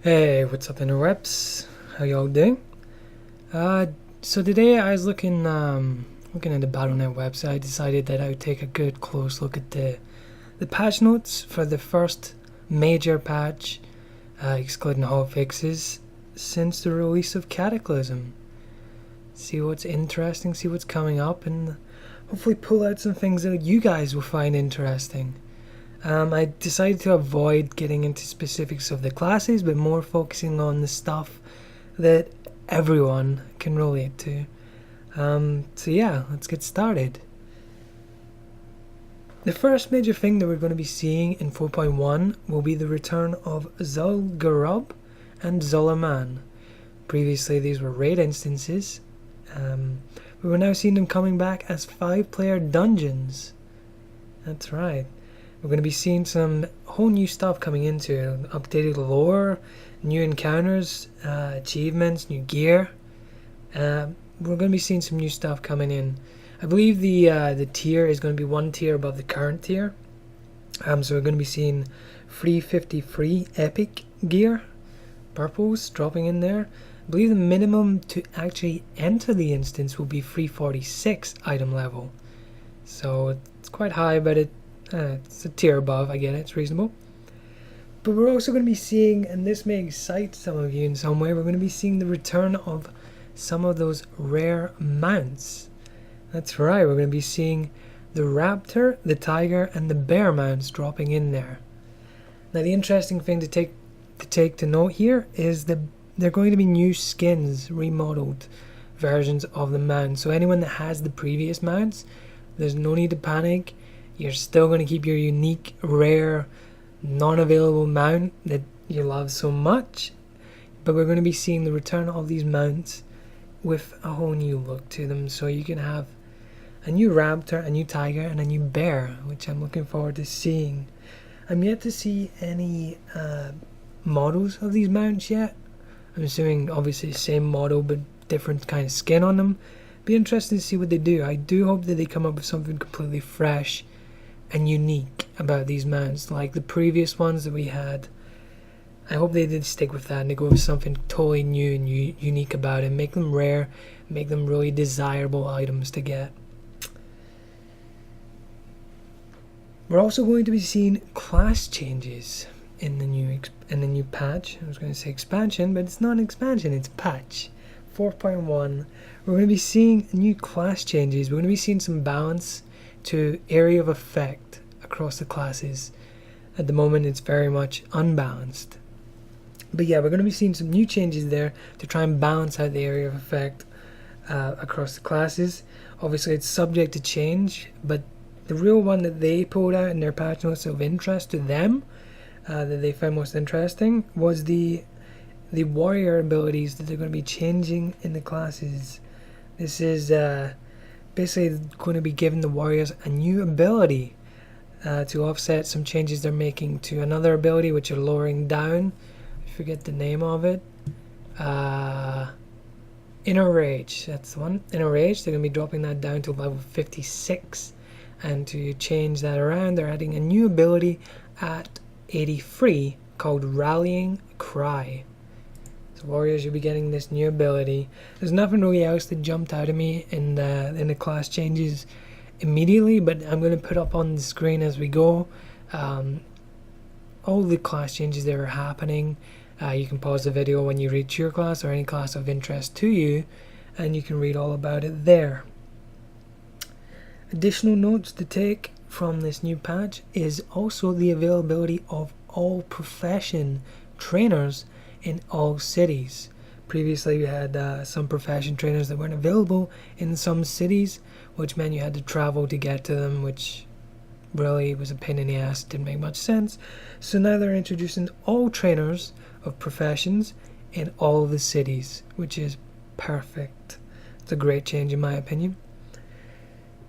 Hey, what's up, Interwebz? How y'all doing? So today I was looking at the Battle.net website. I decided that I would take a good close look at the patch notes for the first major patch, excluding hotfixes, since the release of Cataclysm. See what's interesting, see what's coming up, and hopefully pull out some things that you guys will find interesting. I decided to avoid getting into specifics of the classes, but more focusing on the stuff that everyone can relate to. So yeah, let's get started. The first major thing that we're going to be seeing in 4.1 will be the return of Zul'Gurub and Zul'Aman. Previously these were raid instances, but we're now seeing them coming back as 5-player dungeons. That's right. We're going to be seeing some whole new stuff coming into it. Updated lore, new encounters, achievements, new gear. We're going to be seeing some new stuff coming in. I believe the tier is going to be one tier above the current tier. So we're going to be seeing 353 epic gear, purples dropping in there. I believe the minimum to actually enter the instance will be 346 item level. So it's quite high, but it's a tier above. I get it, it's reasonable. But we're also going to be seeing, and this may excite some of you in some way, we're going to be seeing the return of some of those rare mounts. That's right, we're going to be seeing the raptor, the tiger, and the bear mounts dropping in there. Now the interesting thing to take to note here is that they're going to be new skins, remodeled versions of the mounts. So anyone that has the previous mounts, there's no need to panic. You're still going to keep your unique, rare, non-available mount that you love so much, but we're going to be seeing the return of these mounts with a whole new look to them. So you can have a new raptor, a new tiger, and a new bear, which I'm looking forward to seeing. I'm yet to see any models of these mounts yet. I'm assuming obviously the same model but different kind of skin on them. Be interesting to see what they do. I do hope that they come up with something completely fresh and unique about these mounts, like the previous ones that we had. I hope they did stick with that and they go with something totally new and unique about it. Make them rare, make them really desirable items to get. We're also going to be seeing class changes in the new patch. I was going to say expansion, but it's not an expansion, it's patch 4.1. We're going to be seeing new class changes. We're going to be seeing some balance to area of effect across the classes. At the moment it's very much unbalanced, but yeah, we're going to be seeing some new changes there to try and balance out the area of effect across the classes. Obviously it's subject to change, but the real one that they pulled out in their patch notes of interest to them, that they found most interesting, was the warrior abilities that they're going to be changing in the classes. This is basically going to be giving the warriors a new ability to offset some changes they're making to another ability which are lowering down. I forget the name of it. Inner Rage, that's the one. Inner Rage, they're going to be dropping that down to level 56, and to change that around they're adding a new ability at 83 called Rallying Cry. So warriors, you'll be getting this new ability. There's nothing really else that jumped out at me in the class changes immediately, but I'm going to put up on the screen as we go all the class changes that are happening. You can pause the video when you reach your class or any class of interest to you, and you can read all about it there. Additional notes to take from this new patch is also the availability of all profession trainers in all cities. Previously we had some profession trainers that weren't available in some cities, which meant you had to travel to get to them, which really was a pain in the ass, didn't make much sense. So now they're introducing all trainers of professions in all of the cities, which is perfect. It's a great change in my opinion.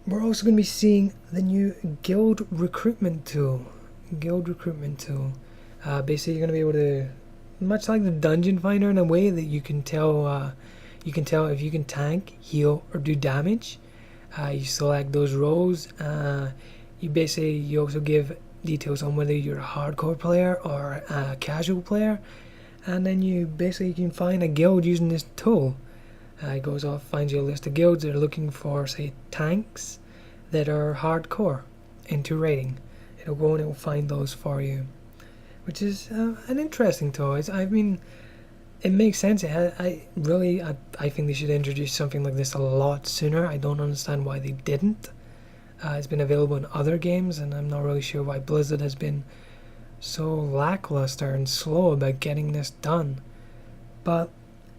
We're also going to be seeing the new guild recruitment tool. Basically you're going to be able to, much like the dungeon finder in a way, that you can tell if you can tank, heal, or do damage. You select those roles. You also give details on whether you're a hardcore player or a casual player, and then you basically can find a guild using this tool. It goes off, finds you a list of guilds that are looking for, say, tanks that are hardcore into raiding. It'll go and it'll find those for you, which is an interesting tool. I mean, it makes sense. I think they should introduce something like this a lot sooner. I don't understand why they didn't. It's been available in other games, and I'm not really sure why Blizzard has been so lackluster and slow about getting this done. But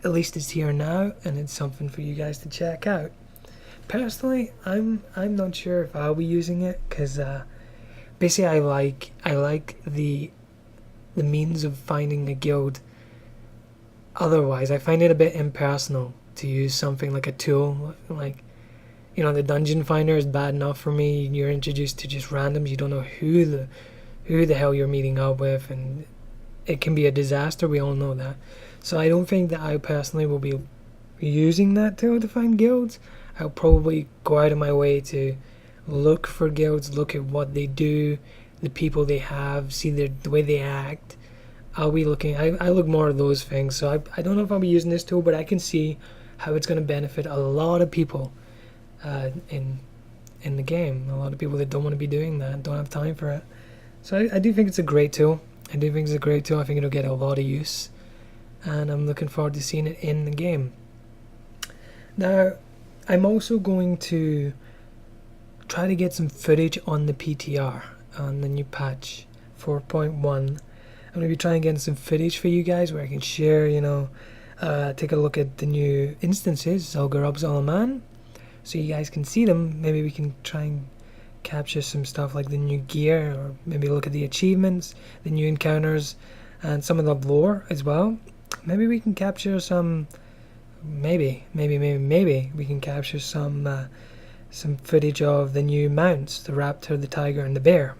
at least it's here now, and it's something for you guys to check out. Personally, I'm not sure if I'll be using it, because basically I like the means of finding a guild. Otherwise, I find it a bit impersonal to use something like a tool. Like, you know, the dungeon finder is bad enough for me. You're introduced to just randoms. You don't know who the hell you're meeting up with, and it can be a disaster. We all know that. So I don't think that I personally will be using that tool to find guilds. I'll probably go out of my way to look for guilds, look at what they do, the people they have, see the way they act. I'll be looking. I look more at those things. So I don't know if I'll be using this tool, but I can see how it's going to benefit a lot of people in the game. A lot of people that don't want to be doing that, don't have time for it. So I do think it's a great tool. I think it'll get a lot of use, and I'm looking forward to seeing it in the game. Now, I'm also going to try to get some footage on the PTR on the new patch 4.1. I'm going to be trying to get some footage for you guys where I can share, take a look at the new instances, Zul'Gurub, Zalaman, so you guys can see them. Maybe we can try and capture some stuff like the new gear, or maybe look at the achievements, the new encounters, and some of the lore as well. Maybe we can capture some, maybe we can capture some footage of the new mounts, the raptor, the tiger, and the bear.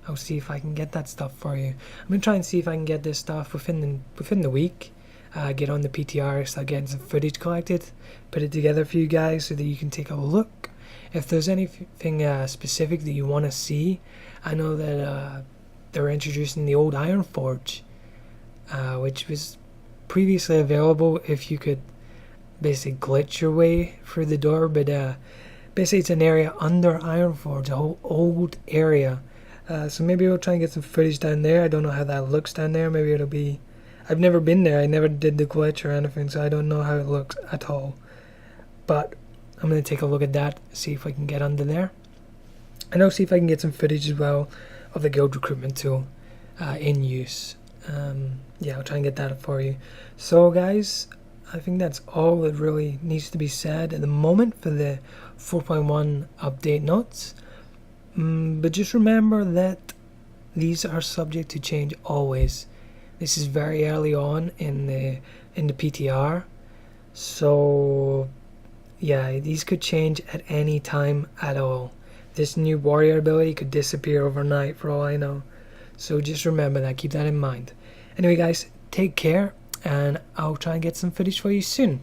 I'll see if I can get that stuff for you. I'm going to try and see if I can get this stuff within the week. Get on the PTR, start getting some footage collected, put it together for you guys so that you can take a look. If there's anything specific that you want to see, I know that they're introducing the old Iron Forge, which was previously available if you could basically glitch your way through the door, but basically it's an area under Iron Forge, a whole old area. So maybe we'll try and get some footage down there. I don't know how that looks down there. Maybe it'll be... I've never been there. I never did the glitch or anything, so I don't know how it looks at all. But I'm going to take a look at that, see if I can get under there. And I'll see if I can get some footage as well of the guild recruitment tool in use. I'll try and get that for you. So guys, I think that's all that really needs to be said at the moment for the 4.1 update notes. But just remember that these are subject to change always. This is very early on in the PTR, so yeah, these could change at any time at all. This new warrior ability could disappear overnight for all I know. So just remember that, keep that in mind. Anyway guys, take care, and I'll try and get some footage for you soon.